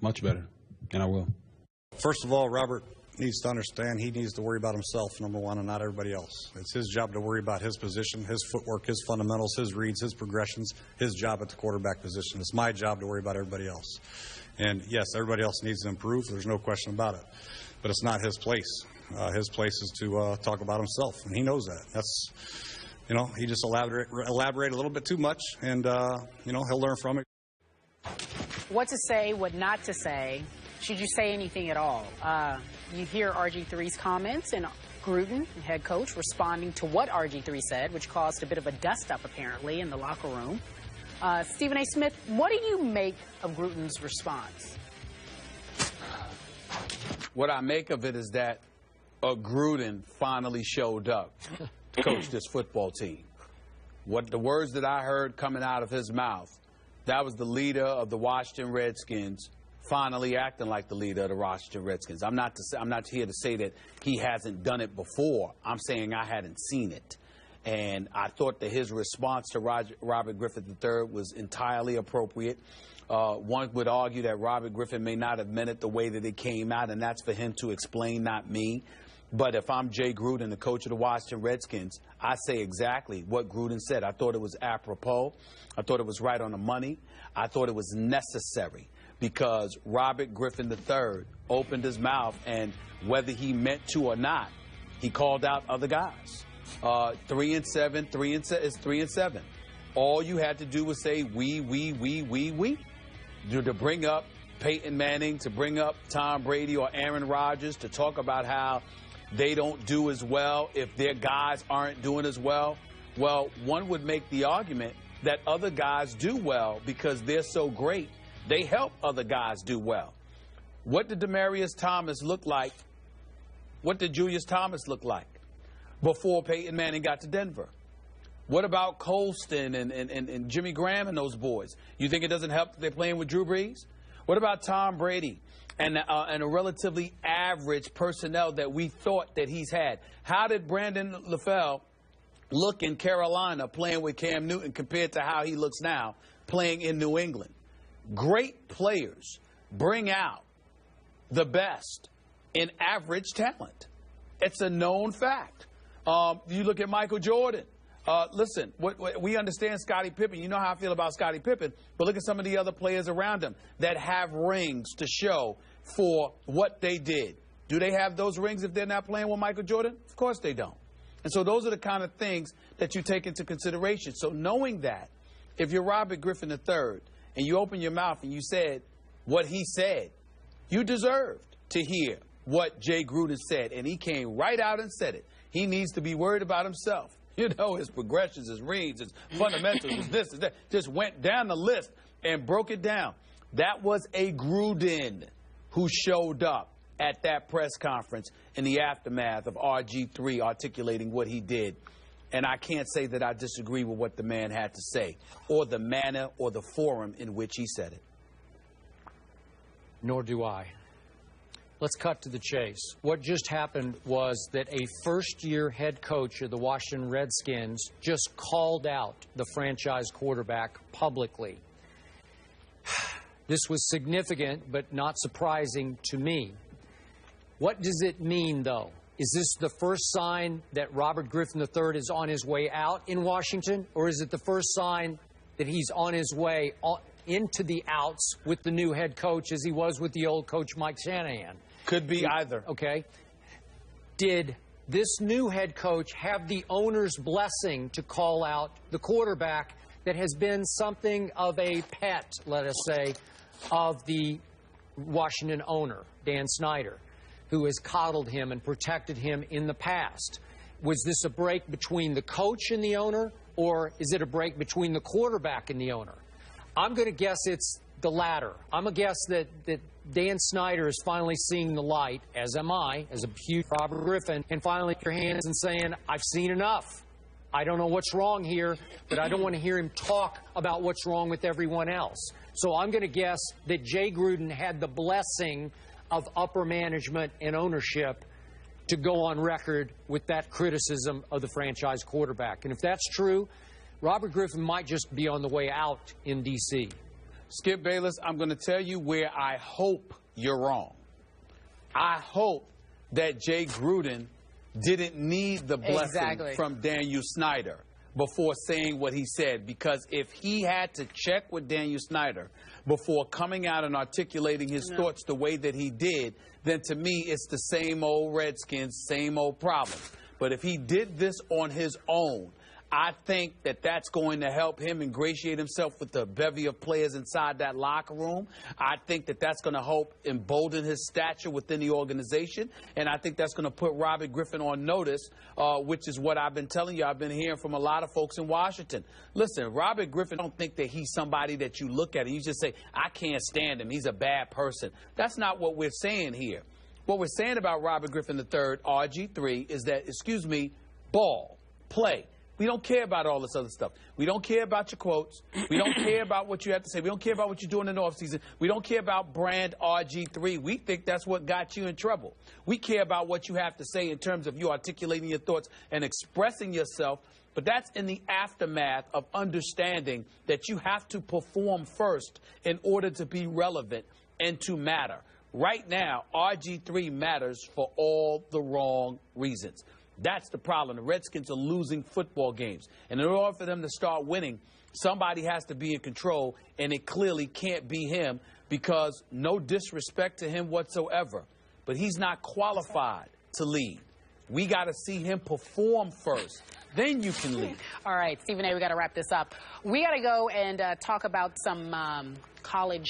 much better, and I will. First of all, Robert needs to understand he needs to worry about himself, number one, and not everybody else. It's his job to worry about his position, his footwork, his fundamentals, his reads, his progressions, his job at the quarterback position. It's my job to worry about everybody else. And, yes, everybody else needs to improve. There's no question about it. But it's not his place. His place is to talk about himself, and he knows that. That's, you know, he just elaborate a little bit too much, and, you know, he'll learn from it. What to say, what not to say. Should you say anything at all? You hear RG3's comments and Gruden, head coach, responding to what RG3 said, which caused a bit of a dust-up, apparently, in the locker room. Stephen A. Smith, what do you make of Gruden's response? What I make of it is that Gruden finally showed up to coach this football team. What the words that I heard coming out of his mouth, that was the leader of the Washington Redskins finally acting like the leader of the Washington Redskins. I'm not here to say that he hasn't done it before. I'm saying I hadn't seen it. And I thought that his response to Robert Griffin III was entirely appropriate. One would argue that Robert Griffin may not have meant it the way that it came out, and that's for him to explain, not me. But if I'm Jay Gruden, the coach of the Washington Redskins, I say exactly what Gruden said. I thought it was apropos. I thought it was right on the money. I thought it was necessary because Robert Griffin III opened his mouth, and whether he meant to or not, he called out other guys. 3-7, 3-7 is 3-7. All you had to do was say we. To bring up Peyton Manning, to bring up Tom Brady or Aaron Rodgers, to talk about how they don't do as well if their guys aren't doing as well. Well, one would make the argument that other guys do well because they're so great. They help other guys do well. What did Demaryius Thomas look like? What did Julius Thomas look like before Peyton Manning got to Denver? What about Colston and Jimmy Graham and those boys? You think it doesn't help that they're playing with Drew Brees? What about Tom Brady and a relatively average personnel that we thought that he's had? How did Brandon LaFell look in Carolina playing with Cam Newton compared to how he looks now playing in New England? Great players bring out the best in average talent. It's a known fact. You look at Michael Jordan. Listen, we understand Scottie Pippen. You know how I feel about Scottie Pippen, but look at some of the other players around him that have rings to show for what they did. Do they have those rings if they're not playing with Michael Jordan? Of course they don't. And so those are the kind of things that you take into consideration. So knowing that, if you're Robert Griffin III and you open your mouth and you said what he said, you deserved to hear what Jay Gruden said, and he came right out and said it. He needs to be worried about himself. You know, his progressions, his reads, his fundamentals, his this, his that. Just went down the list and broke it down. That was a Gruden who showed up at that press conference in the aftermath of RG3 articulating what he did. And I can't say that I disagree with what the man had to say or the manner or the forum in which he said it. Nor do I. Let's cut to the chase. What just happened was that a first-year head coach of the Washington Redskins just called out the franchise quarterback publicly. This was significant, but not surprising to me. What does it mean, though? Is this the first sign that Robert Griffin III is on his way out in Washington, or is it the first sign that he's on his way into the outs with the new head coach as he was with the old coach Mike Shanahan? Could be either. Okay. Did this new head coach have the owner's blessing to call out the quarterback that has been something of a pet, let us say, of the Washington owner, Dan Snyder, who has coddled him and protected him in the past? Was this a break between the coach and the owner, or is it a break between the quarterback and the owner? I'm going to guess it's the latter. I'm going to guess that Dan Snyder is finally seeing the light, as am I, as a huge Robert Griffin, and finally your hands and saying, I've seen enough. I don't know what's wrong here, but I don't want to hear him talk about what's wrong with everyone else. So I'm going to guess that Jay Gruden had the blessing of upper management and ownership to go on record with that criticism of the franchise quarterback. And if that's true, Robert Griffin might just be on the way out in D.C. Skip Bayless, I'm going to tell you where I hope you're wrong. I hope that Jay Gruden didn't need the blessing from Daniel Snyder before saying what he said, because if he had to check with Daniel Snyder before coming out and articulating his thoughts the way that he did, then to me it's the same old Redskins, same old problem. But if he did this on his own, I think that that's going to help him ingratiate himself with the bevy of players inside that locker room. I think that that's going to help embolden his stature within the organization. And I think that's going to put Robert Griffin on notice, which is what I've been telling you. I've been hearing from a lot of folks in Washington. Listen, Robert Griffin, I don't think that he's somebody that you look at and you just say, I can't stand him. He's a bad person. That's not what we're saying here. What we're saying about Robert Griffin III, RG3, is that, excuse me, ball, play. We don't care about all this other stuff. We don't care about your quotes. We don't care about what you have to say. We don't care about what you're doing in the offseason. We don't care about brand RG3. We think that's what got you in trouble. We care about what you have to say in terms of you articulating your thoughts and expressing yourself. But that's in the aftermath of understanding that you have to perform first in order to be relevant and to matter. Right now, RG3 matters for all the wrong reasons. That's the problem. The Redskins are losing football games. And in order for them to start winning, somebody has to be in control, and it clearly can't be him because no disrespect to him whatsoever, but he's not qualified to lead. We got to see him perform first. Then you can lead. All right, Stephen A., we got to wrap this up. We got to go and talk about some college